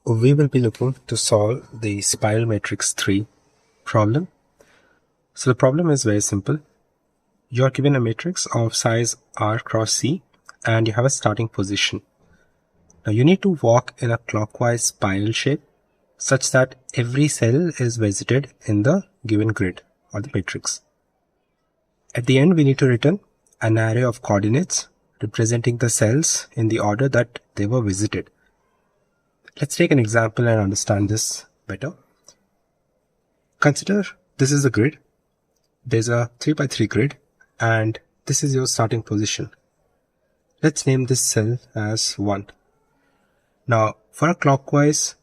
we will be looking to solve the spiral matrix 3 problem. So the problem is very simple. You are given a matrix of size R cross C and you have a starting position. Now you need to walk in a clockwise spiral shape such that every cell is visited in the given grid or the matrix. At the end, we need to return an array of coordinates representing the cells in the order that they were visited. Let's take an example and understand this better. Consider this is the grid. There's a 3x3 grid and this is your starting position. Let's name this cell as 1. Now for a clockwise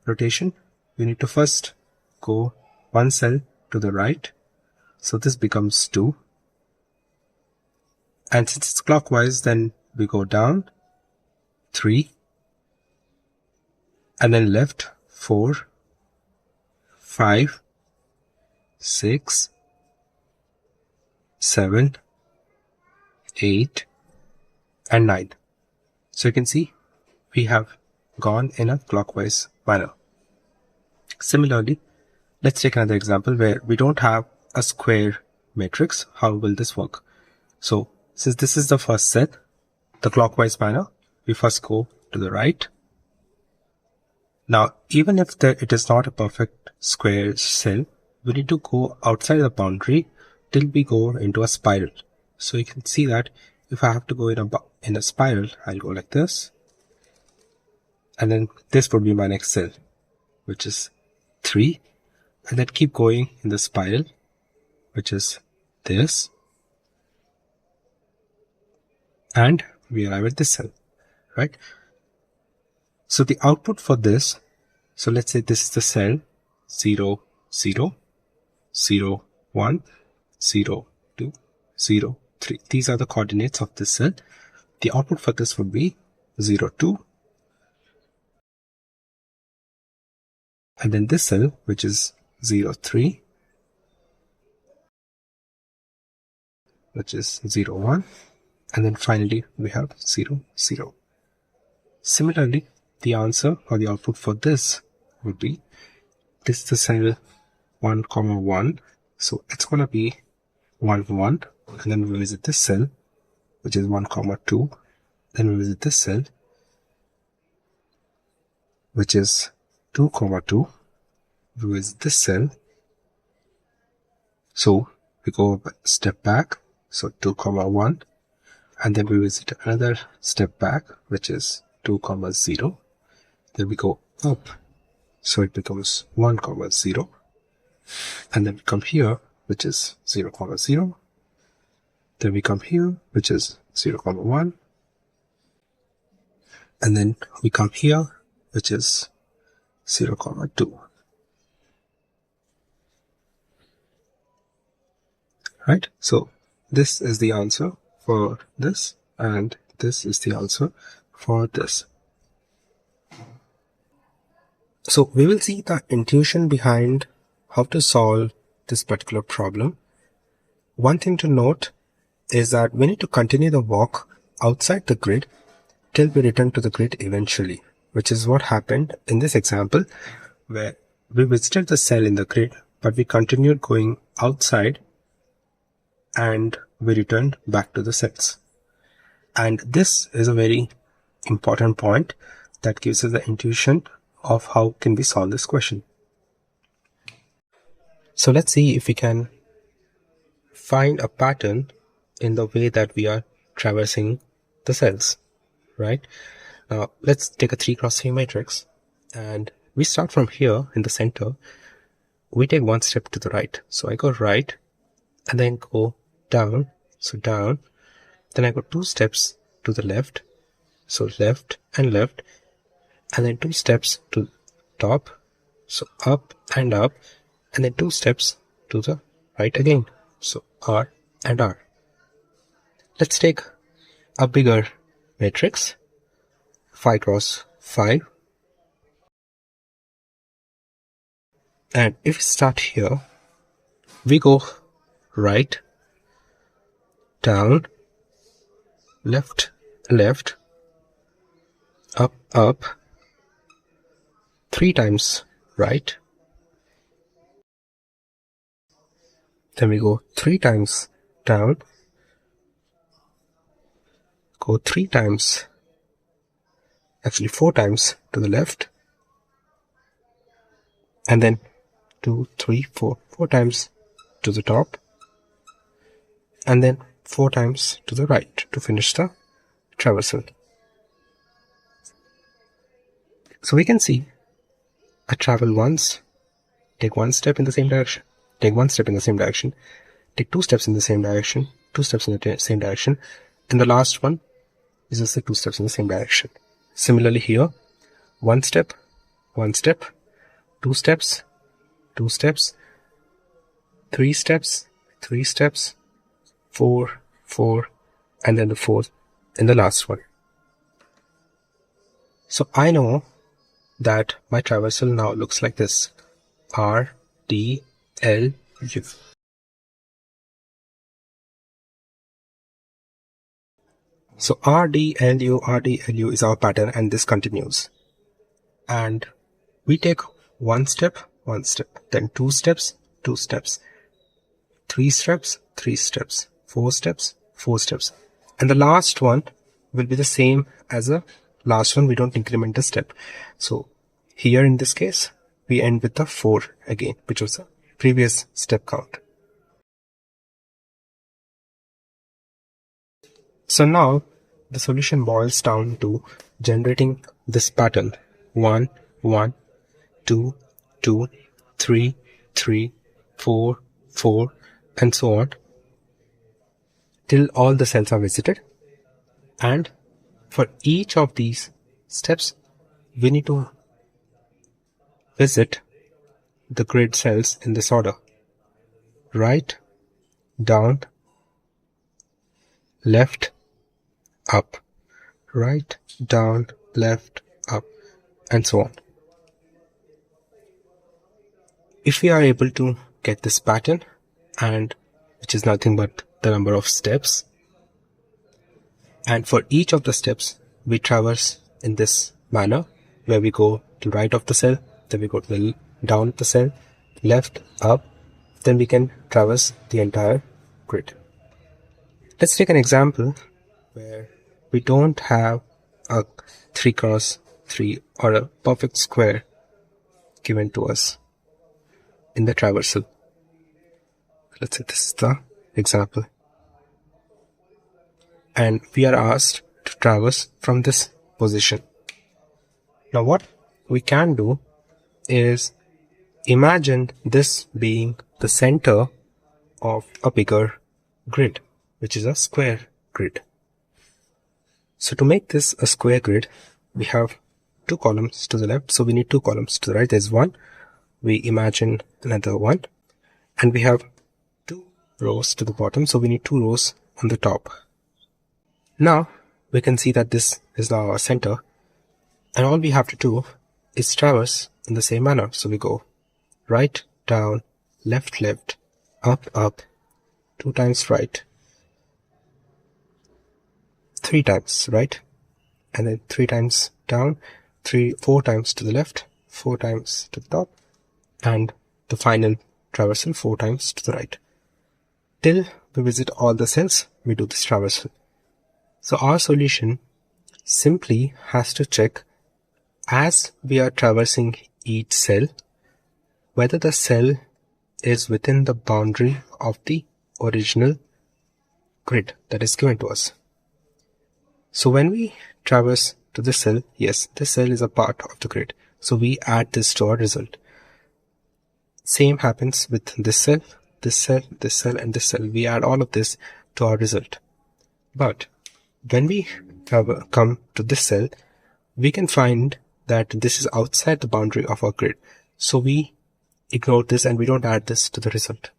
rotation, we need to first go one cell to the right. So this becomes 2. And since it's clockwise, then we go down 3. And then left 4, 5, 6, 7, 8, and 9. So you can see we have gone in a clockwise manner. Similarly, let's take another example where we don't have a square matrix. How will this work? So since this is the first set, the clockwise manner, we first go to the right. Now, even if it is not a perfect square cell, we need to go outside the boundary till we go into a spiral. So you can see that if I have to go in a spiral, I'll go like this. And then this would be my next cell, which is 3. And then keep going in the spiral, which is this. And we arrive at this cell, right? So the output for this, so let's say this is the cell 0, 0, 0, 1, 0, 2, 0, 3. These are the coordinates of this cell. The output for this would be 0, 2. And then this cell, which is 0, 3, which is 0, 1. And then finally we have 0, 0. Similarly, the answer or the output for this would be, this is the cell 1, 1. So it's going to be 1, 1. And then we visit this cell, which is 1, 2. Then we visit this cell, which is 2, 2. We visit this cell. So we go a step back. So 2, 1. And then we visit another step back, which is 2, 0. Then we go up. So it becomes 1, 0. And then we come here, which is 0, 0. Then we come here, which is 0, 1. And then we come here, which is 0, 2. Right? So this is the answer for this, and this is the answer for this. So we will see the intuition behind how to solve this particular problem. One thing to note is that we need to continue the walk outside the grid till we return to the grid eventually, which is what happened in this example where we visited the cell in the grid, but we continued going outside and we returned back to the cells. And this is a very important point that gives us the intuition of how can we solve this question. So let's see if we can find a pattern in the way that we are traversing the cells, right? Now let's take a 3x3 matrix and we start from here in the center. We take one step to the right. So I go right and then go down. So down. Then I go 2 steps to the left. So left and left. And then 2 steps to top. So up and up. And then 2 steps to the right again. So R and R. Let's take a bigger matrix. 5x5. And if we start here, we go right, down, left, left, up, up, 3 times right, then we go 3 times down, go 3 times, actually 4 times to the left, and then 2, 3, 4 times to the top, and then 4 times to the right to finish the traversal. So we can see I travel once, take 1 step in the same direction, take 1 step in the same direction, take 2 steps in the same direction, 2 steps in the same direction, and the last one is just the 2 steps in the same direction. Similarly here, 1 step, 1 step, 2 steps, 2 steps, 3 steps, 3 steps, 4, 4, and then the 4th in the last one. So I know that my traversal now looks like this: R, D, L, U. So R, D, L, U, R, D, L, U is our pattern, and this continues. And we take 1 step, 1 step, then 2 steps, 2 steps, 3 steps, 3 steps, 4 steps, 4 steps. And the last one will be the same as the last one. We don't increment the step. So here in this case, we end with the 4 again, which was the previous step count. So now the solution boils down to generating this pattern: 1, 1, 2, 2, 3, 3, 4, 4, and so on, till all the cells are visited. And for each of these steps, we need to visit the grid cells in this order: right, down, left, up, right, down, left, up, and so on. If we are able to get this pattern, and which is nothing but the number of steps, and for each of the steps we traverse in this manner, where we go to right of the cell, then we go to the down of the cell, left, up, then we can traverse the entire grid. Let's take an example where we don't have a 3x3 or a perfect square given to us in the traversal. Let's say this is the example, and we are asked to traverse from this position. Now what we can do is imagine this being the center of a bigger grid, which is a square grid. So to make this a square grid, we have 2 columns to the left, so we need 2 columns to the right. There's 1, we imagine another 1, and we have 2 rows to the bottom, so we need 2 rows on the top. Now we can see that this is now our center, and all we have to do is traverse in the same manner. So we go right, down, left, left, up, up, 2 times right, 3 times right, and then 3 times down, 4 times to the left, 4 times to the top, and the final traversal 4 times to the right. Till we visit all the cells, we do this traversal. So our solution simply has to check, as we are traversing each cell, whether the cell is within the boundary of the original grid that is given to us. So when we traverse to this cell, yes, this cell is a part of the grid, so we add this to our result. Same happens with this cell, this cell, this cell, and this cell. We add all of this to our result. But when we come to this cell, we can find that this is outside the boundary of our grid. So we ignore this and we don't add this to the result.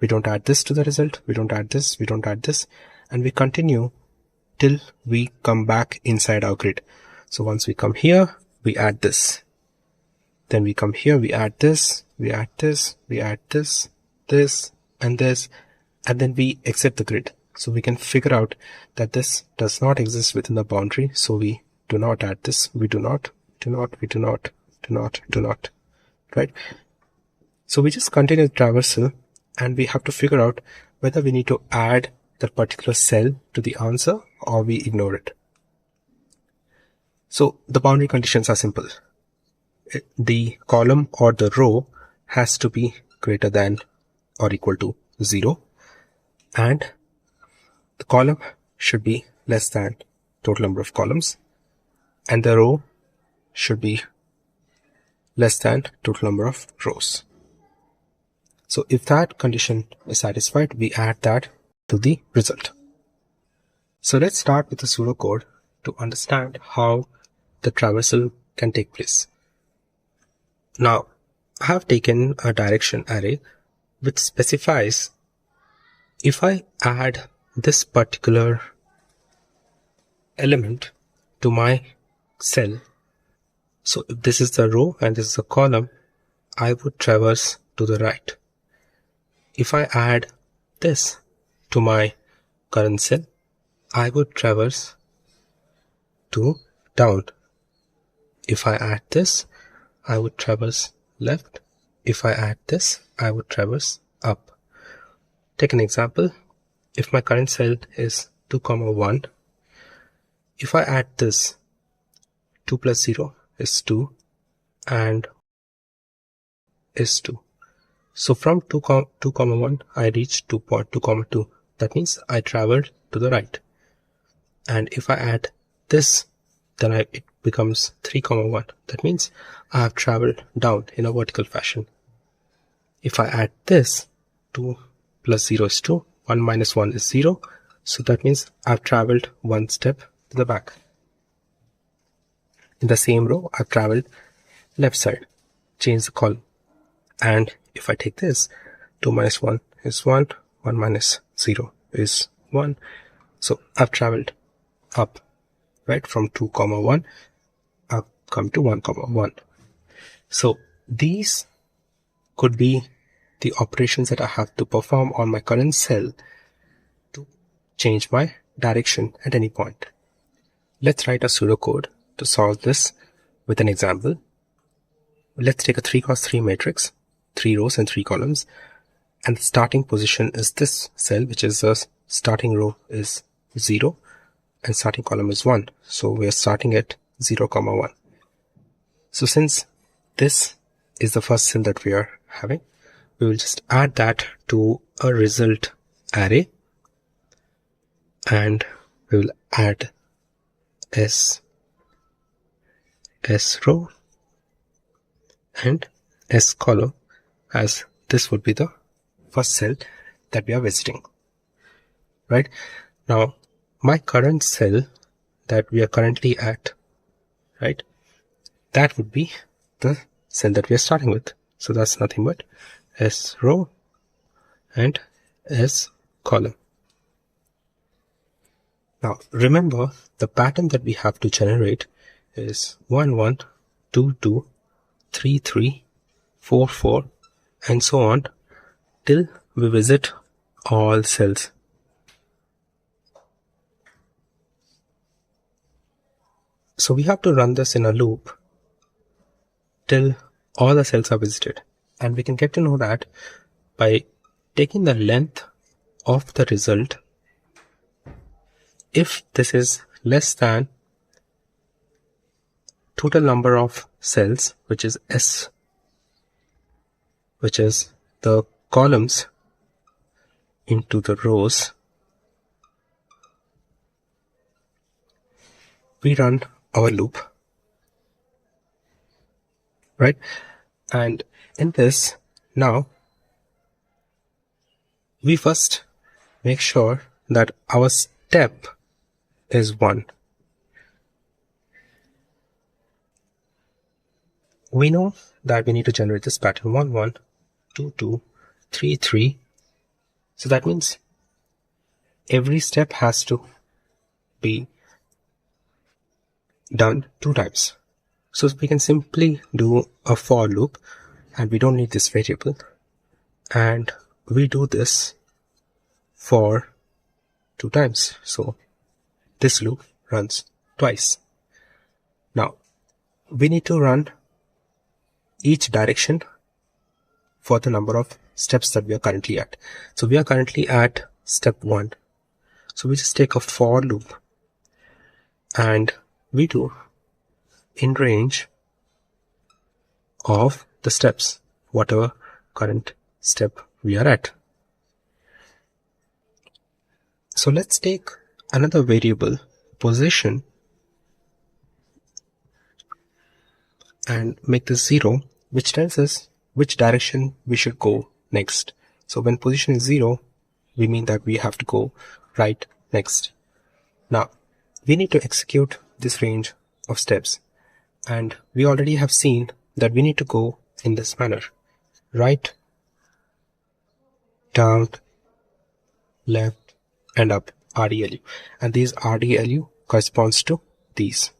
We don't add this to the result, we don't add this, we don't add this, and we continue till we come back inside our grid. So once we come here, we add this. Then we come here, we add this, we add this, we add this, this, and this, and then we exit the grid. So we can figure out that this does not exist within the boundary, so we do not add this, we do not, we do not, do not, right? So we just continue the traversal, and we have to figure out whether we need to add that particular cell to the answer or we ignore it. So the boundary conditions are simple. The column or the row has to be greater than or equal to 0, and the column should be less than total number of columns, and the row should be less than total number of rows. So if that condition is satisfied, we add that to the result. So let's start with the pseudocode to understand how the traversal can take place. Now, I have taken a direction array which specifies if I add this particular element to my cell. So if this is the row and this is the column, I would traverse to the right. If I add this to my current cell, I would traverse to down. If I add this, I would traverse left. If I add this, I would traverse up. Take an example. If my current cell is 2, 1, if I add this, 2 plus 0 is 2 and is 2. So from 2, 1, I reach 2.2, That means I traveled to the right. And if I add this, then it becomes 3, 1. That means I have traveled down in a vertical fashion. If I add this, 2 plus 0 is 2, 1 minus 1 is 0. So that means I've traveled one step to the back. In the same row, I've traveled left side, change the column. And if I take this, 2 minus 1 is 1, 1 minus 0 is 1. So I've traveled up, right? From 2, 1, I've come to 1, 1. So these could be the operations that I have to perform on my current cell to change my direction at any point. Let's write a pseudocode to solve this with an example. Let's take a 3x3 matrix, 3 rows and 3 columns, and the starting position is this cell, which is the starting row is 0 and starting column is 1. So we are starting at 0, 1. So since this is the first cell that we are having, we will just add that to a result array, and we will add S row and S column, as this would be the first cell that we are visiting. Right now, my current cell that we are currently at, right, that would be the cell that we are starting with. So that's nothing but S row and S column. Now remember, the pattern that we have to generate is 1, 1, 2, 2, 3, 3, 4, 4, and so on till we visit all cells. So we have to run this in a loop till all the cells are visited, and we can get to know that by taking the length of the result. If this is less than total number of cells, which is S, which is the columns into the rows, we run our loop, right? And in this, now we first make sure that our step is 1. We know that we need to generate this pattern 1, 1, 2, 2, 3, 3. So that means every step has to be done 2 times. So we can simply do a for loop, and we don't need this variable, and we do this for 2 times. So this loop runs twice. Now we need to run each direction for the number of steps that we are currently at. So we are currently at step 1. So we just take a for loop and we do in range of the steps, whatever current step we are at. So let's take another variable, position, and make this 0, which tells us which direction we should go next. So when position is 0, we mean that we have to go right next. Now, we need to execute this range of steps, and we already have seen that we need to go in this manner: right, down, left, and up, RDLU. And these RDLU corresponds to these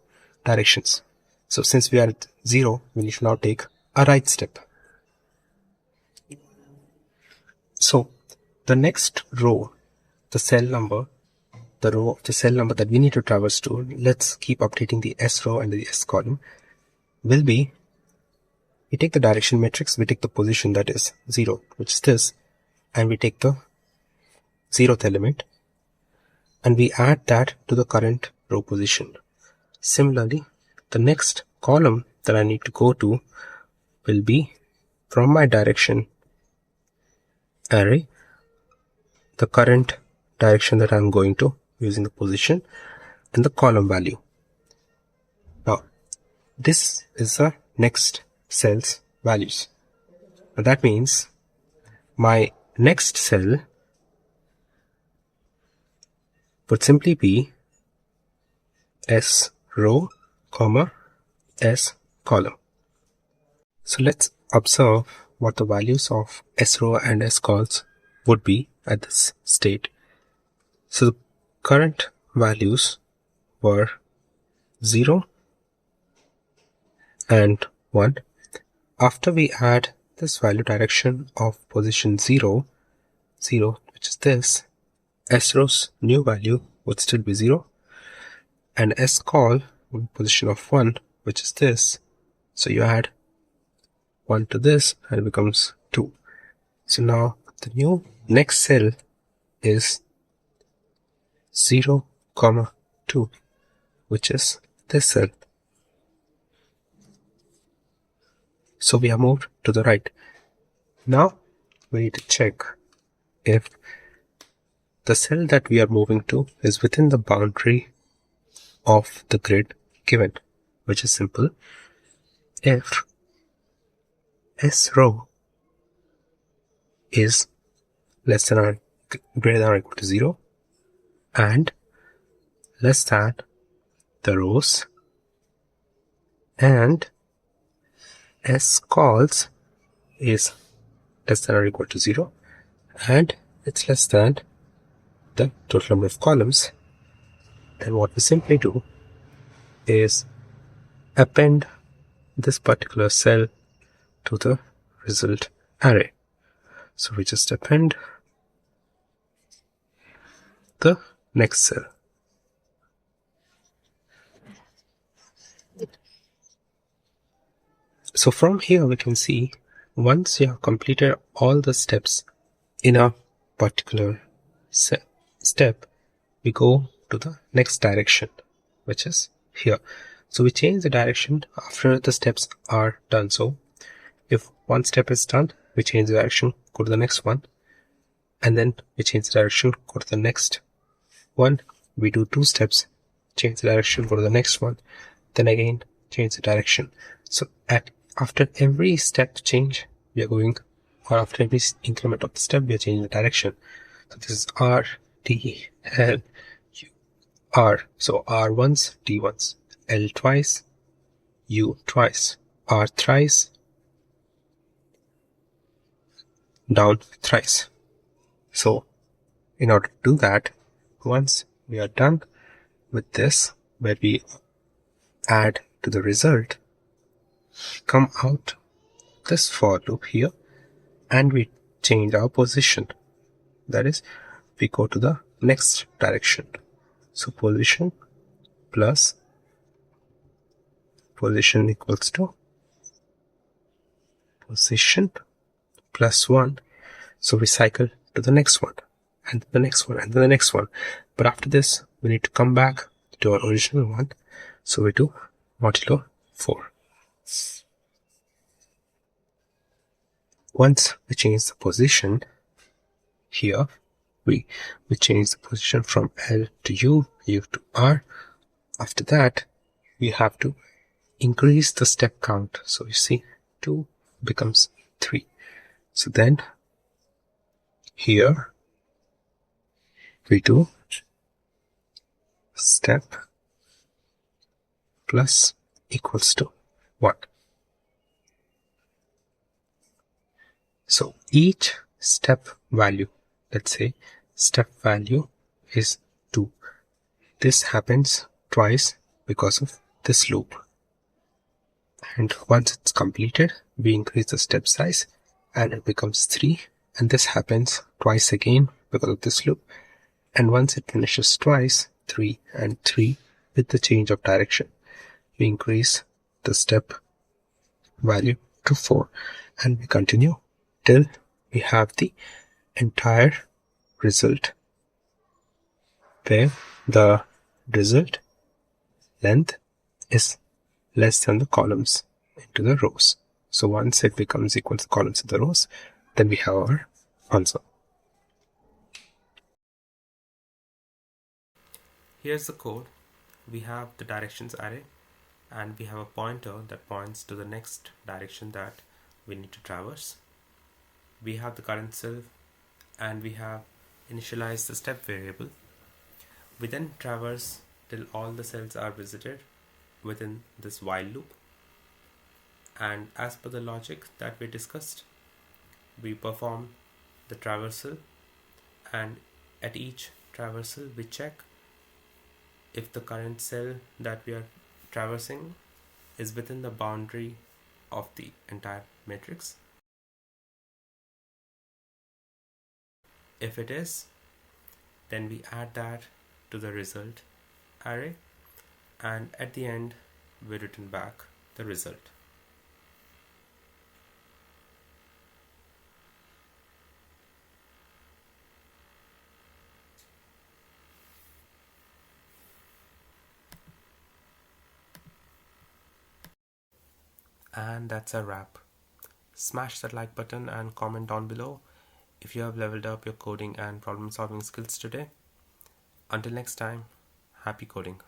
directions. So since we are at 0, we need to now take a right step. So the next row, the cell number, the row of the cell number that we need to traverse to, let's keep updating the S row and the S column, will be, we take the direction matrix, we take the position, that is 0, which is this, and we take the 0th element and we add that to the current row position. Similarly, the next column that I need to go to will be from my direction array, the current direction that I'm going to using the position and the column value. Now, this is the next cell's values. Now that means my next cell would simply be S row, comma, S column. So let's observe what the values of S row and S cols would be at this state. So the current values were 0 and 1. After we add this value direction of position 0, which is this, S row's new value would still be 0, and S col would be position of 1, which is this. So you add 1 to this and it becomes 2. So now the new next cell is 0, 2, which is this cell. So we have moved to the right. Now we need to check if the cell that we are moving to is within the boundary of the grid given, which is simple. If S row is less than or greater than or equal to 0 and less than the rows, and S cols is less than or equal to 0 and it's less than the total number of columns, then what we simply do is append this particular cell to the result array. So we just append the next cell. So from here we can see, once you have completed all the steps in a particular step, we go to the next direction, which is here. So we change the direction after the steps are done. So if one step is done, we change the direction, go to the next one, and then we change the direction, go to the next one. We do 2 steps, change the direction, go to the next one, then again change the direction. So after every step change, we are going, or after every increment of the step, we are changing the direction. So this is R, T, L, U, R. So R once, T once, L twice, U twice, R thrice, down thrice. So in order to do that, once we are done with this, where we add to the result, come out this for loop here and we change our position. That is, we go to the next direction. So position plus position equals to position plus 1. So we cycle to the next one, and the next one, and the next one. But after this, we need to come back to our original one. So we do modulo 4. Once we change the position here, we change the position from L to U, U to R. After that, we have to increase the step count. So you see 2 becomes 3. So then here we do step plus equals to 1. So each step value, let's say step value is 2. This happens twice because of this loop. And once it's completed, we increase the step size and it becomes 3. And this happens twice again because of this loop. And once it finishes twice, 3 and 3 with the change of direction, we increase the step value to 4. And we continue till we have the entire result where the result length is less than the columns into the rows. So once it becomes equal to the columns in the rows, then we have our answer. Here's the code. We have the directions array and we have a pointer that points to the next direction that we need to traverse. We have the current cell and we have initialized the step variable. We then traverse till all the cells are visited within this while loop. And as per the logic that we discussed, we perform the traversal, and at each traversal we check if the current cell that we are traversing is within the boundary of the entire matrix. If it is, then we add that to the result array, and at the end we return back the result. And that's a wrap. Smash that like button and comment down below if you have leveled up your coding and problem solving skills today. Until next time, happy coding.